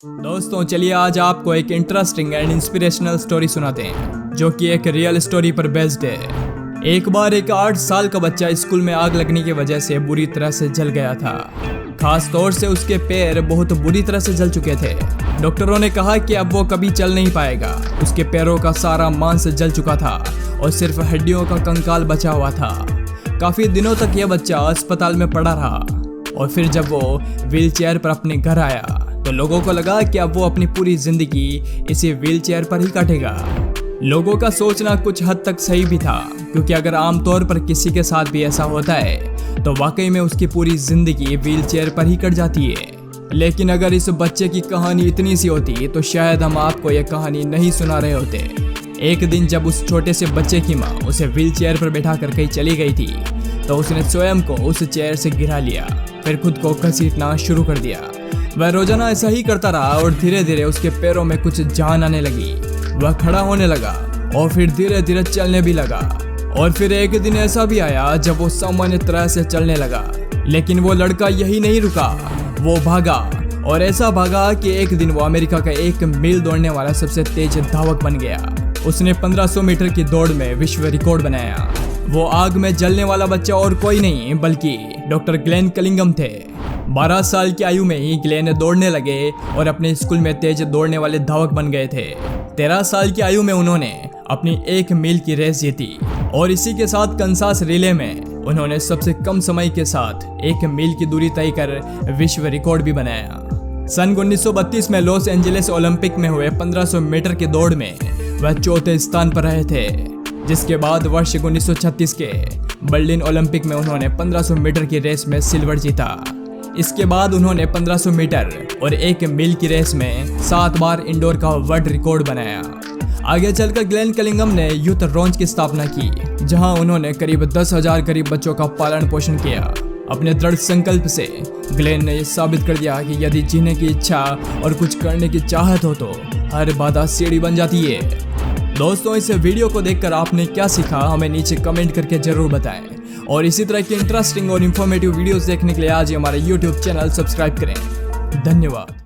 दोस्तों चलिए आज आपको एक इंटरेस्टिंग एंड इंस्पिरेशनल स्टोरी सुनाते हैं जो कि एक रियल स्टोरी पर बेस्ड है। एक बार एक 8 साल का बच्चा स्कूल में आग लगने की वजह से बुरी तरह से जल गया था। खास तौर से उसके पैर बहुत बुरी तरह से जल चुके थे। डॉक्टरों ने कहा कि अब वो कभी चल नहीं पाएगा। उसके पैरों का सारा मांस जल चुका था और सिर्फ हड्डियों का कंकाल बचा हुआ था। काफी दिनों तक यह बच्चा अस्पताल में पड़ा रहा और फिर जब वो व्हीलचेयर पर अपने घर आया तो लोगों को लगा कि अब वो अपनी पूरी जिंदगी इसी व्हीलचेयर पर ही काटेगा। लोगों का सोचना कुछ हद तक सही भी था, क्योंकि अगर आमतौर पर किसी के साथ भी ऐसा होता है तो वाकई में उसकी पूरी जिंदगी व्हीलचेयर पर ही कट जाती है। लेकिन अगर इस बच्चे की कहानी इतनी सी होती तो शायद हम आपको यह कहानी नहीं सुना रहे होते। एक दिन जब उस छोटे से बच्चे की माँ उसे व्हीलचेयर पर बैठा कर कहीं चली गई थी तो उसने स्वयं को उस चेयर से गिरा लिया, फिर खुद को घसीटना शुरू कर दिया। वह रोजाना ऐसा ही करता रहा और धीरे धीरे उसके पैरों में कुछ जान आने लगी। वह खड़ा होने लगा और फिर धीरे धीरे चलने भी लगा। और फिर एक दिन ऐसा भी आया जब वो सामान्य तरह से चलने लगा। लेकिन वो लड़का यही नहीं रुका, वो भागा और ऐसा भागा कि एक दिन वो अमेरिका का 1 मील दौड़ने वाला सबसे तेज धावक बन गया। उसने 1500 मीटर की दौड़ में विश्व रिकॉर्ड बनाया। वो आग में जलने वाला बच्चा और कोई नहीं बल्कि डॉक्टर ग्लेन कलिंगम थे। 12 साल की आयु में ही ग्लेन दौड़ने लगे और अपने स्कूल में तेज दौड़ने वाले धावक बन गए थे। 13 साल की आयु में उन्होंने अपनी 1 मील की रेस जीती और इसी के साथ कंसास रिले में उन्होंने सबसे कम समय के साथ 1 मील की दूरी तय कर विश्व रिकॉर्ड भी बनाया। सन 1932 में लॉस एंजलिस ओलंपिक में हुए 1500 मीटर की दौड़ में वह चौथे स्थान पर रहे थे, जिसके बाद वर्ष 1936 के बर्लिन ओलंपिक में उन्होंने 1500 मीटर की रेस में सिल्वर जीता। इसके बाद उन्होंने 1500 मीटर और 1 मील की रेस में 7 बार इंडोर का वर्ल्ड रिकॉर्ड बनाया। आगे चलकर ग्लेन कलिंगम ने यूथ रॉन्च की स्थापना की, जहां उन्होंने करीब 10,000 गरीब बच्चों का पालन पोषण किया। अपने दृढ़ संकल्प से ग्लेन ने यह साबित कर दिया कि यदि जीने की इच्छा और कुछ करने की चाहत हो तो हर बाधा सीढ़ी बन जाती है। दोस्तों इस वीडियो को देखकर आपने क्या सीखा हमें नीचे कमेंट करके जरूर बताएं और इसी तरह की इंटरेस्टिंग और इन्फॉर्मेटिव वीडियोस देखने के लिए आज ही हमारे YouTube चैनल सब्सक्राइब करें। धन्यवाद।